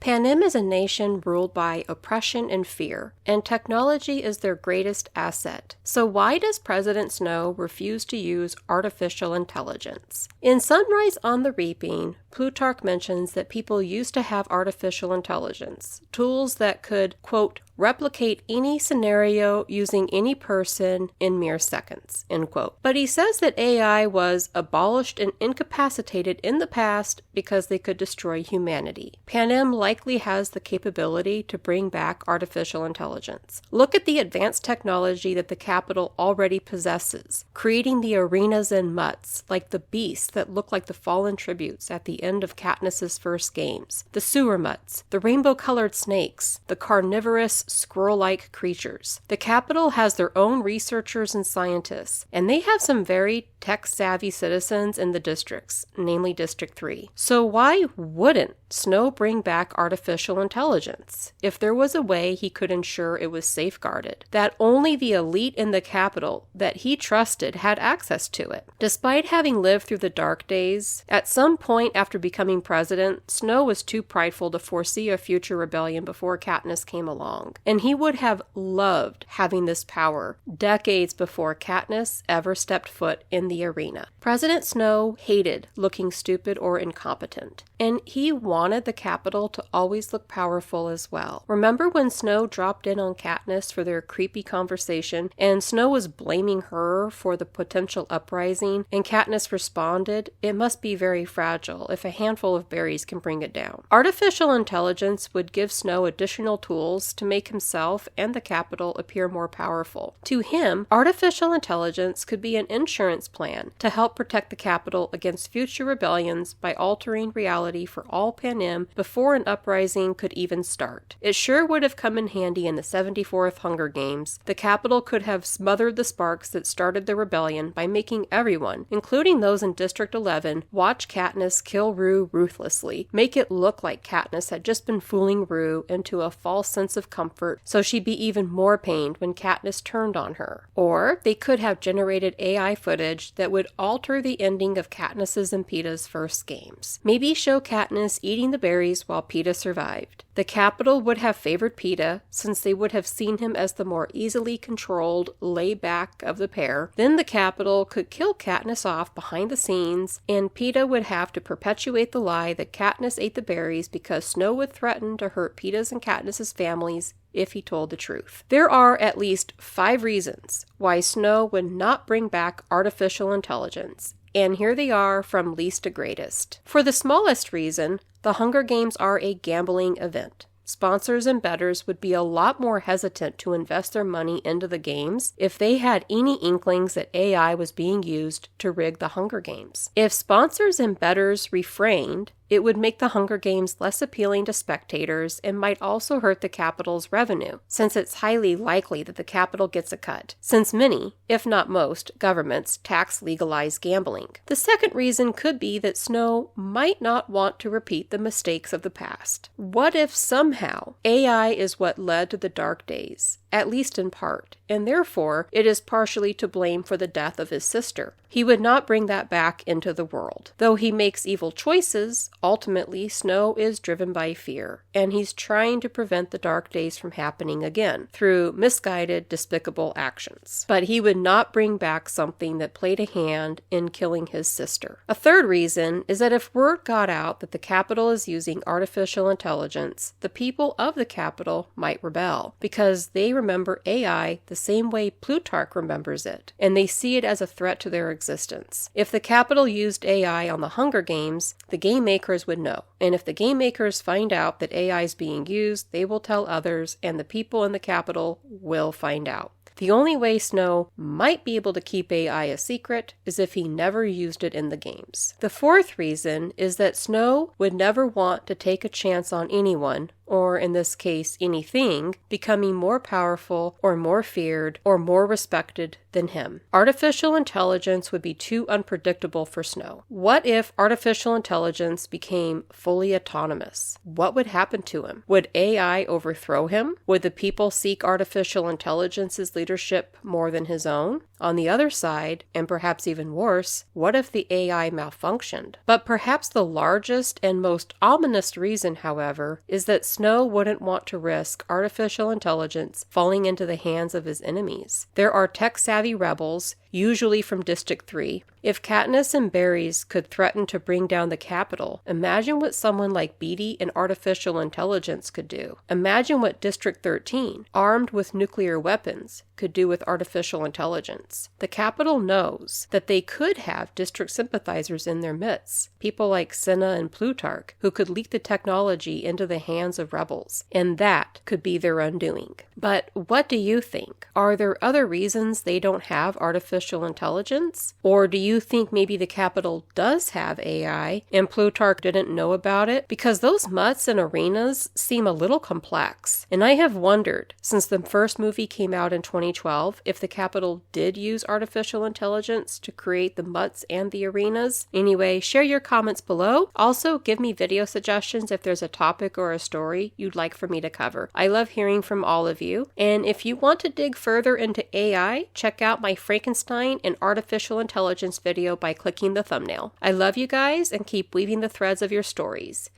Panem is a nation ruled by oppression and fear, and technology is their greatest asset. So why does President Snow refuse to use artificial intelligence? In Sunrise on the Reaping, Plutarch mentions that people used to have artificial intelligence, tools that could, quote, replicate any scenario using any person in mere seconds, end quote. But he says that AI was abolished and incapacitated in the past because they could destroy humanity. Panem likely has the capability to bring back artificial intelligence. Look at the advanced technology that the capital already possesses, creating the arenas and mutts, like the beasts that look like the fallen tributes at the end of Katniss's first games, the sewer mutts, the rainbow-colored snakes, the carnivorous squirrel-like creatures. The capital has their own researchers and scientists, and they have some very tech-savvy citizens in the districts, namely District 3. So why wouldn't Snow bring back artificial intelligence if there was a way he could ensure it was safeguarded, that only the elite in the capital that he trusted had access to it? Despite having lived through the dark days, at some point after becoming president, Snow was too prideful to foresee a future rebellion before Katniss came along, and he would have loved having this power decades before Katniss ever stepped foot in the arena. President Snow hated looking stupid or incompetent, and he wanted the capital to always look powerful as well. Remember when Snow dropped in on Katniss for their creepy conversation, and Snow was blaming her for the potential uprising, and Katniss responded, "It must be very fragile if a handful of berries can bring it down." Artificial intelligence would give Snow additional tools to make himself and the capital appear more powerful. To him, artificial intelligence could be an insurance plan to help protect the capital against future rebellions by altering reality for all Panem before an uprising could even start. It sure would have come in handy in the 74th Hunger Games. The capital could have smothered the sparks that started the rebellion by making everyone, including those in District 11, watch Katniss kill Rue ruthlessly, make it look like Katniss had just been fooling Rue into a false sense of comfort so she'd be even more pained when Katniss turned on her. Or they could have generated AI footage that would alter the ending of Katniss's and Peeta's first games. Maybe show Katniss eating the berries while Peeta survived. The capital would have favored Peeta, since they would have seen him as the more easily controlled, laid-back of the pair. Then the capital could kill Katniss off behind the scenes, and Peeta would have to perpetuate the lie that Katniss ate the berries because Snow would threaten to hurt Peeta's and Katniss's families if he told the truth. There are at least 5 reasons why Snow would not bring back artificial intelligence, and here they are from least to greatest. For the smallest reason, the Hunger Games are a gambling event. Sponsors and bettors would be a lot more hesitant to invest their money into the games if they had any inklings that AI was being used to rig the Hunger Games. If sponsors and bettors refrained, it would make the Hunger Games less appealing to spectators and might also hurt the capital's revenue, since it's highly likely that the capital gets a cut, since many, if not most, governments tax legalized gambling. The second reason could be that Snow might not want to repeat the mistakes of the past. What if somehow AI is what led to the dark days, at least in part, and therefore it is partially to blame for the death of his sister? He would not bring that back into the world. Though he makes evil choices, ultimately Snow is driven by fear, and he's trying to prevent the dark days from happening again through misguided, despicable actions. But he would not bring back something that played a hand in killing his sister. A third reason is that if word got out that the capital is using artificial intelligence, the people of the capital might rebel, because they remember AI the same way Plutarch remembers it, and they see it as a threat to their existence. If the capital used AI on the Hunger Games, the game makers would know, and if the game makers find out that AI is being used, they will tell others, and the people in the capital will find out. The only way Snow might be able to keep AI a secret is if he never used it in the games. The fourth reason is that Snow would never want to take a chance on anyone, or in this case anything, becoming more powerful or more feared or more respected than him. Artificial intelligence would be too unpredictable for Snow. What if artificial intelligence became fully autonomous? What would happen to him? Would AI overthrow him? Would the people seek artificial intelligence's leadership more than his own? On the other side, and perhaps even worse, what if the AI malfunctioned? But perhaps the largest and most ominous reason, however, is that Snow wouldn't want to risk artificial intelligence falling into the hands of his enemies. There are tech-savvy rebels, usually from District 3. If Katniss and Barrys could threaten to bring down the Capitol, imagine what someone like Beetee and artificial intelligence could do. Imagine what District 13, armed with nuclear weapons, could do with artificial intelligence. The Capitol knows that they could have District sympathizers in their midst, people like Cinna and Plutarch, who could leak the technology into the hands of rebels, and that could be their undoing. But what do you think? Are there other reasons they don't have artificial intelligence? Or do you think maybe the Capitol does have AI and Plutarch didn't know about it? Because those mutts and arenas seem a little complex. And I have wondered, since the first movie came out in 2012, if the Capitol did use artificial intelligence to create the mutts and the arenas. Anyway, share your comments below. Also, give me video suggestions if there's a topic or a story you'd like for me to cover. I love hearing from all of you. And if you want to dig further into AI, check out my Frankenstein and artificial intelligence video by clicking the thumbnail. I love you guys and keep weaving the threads of your stories.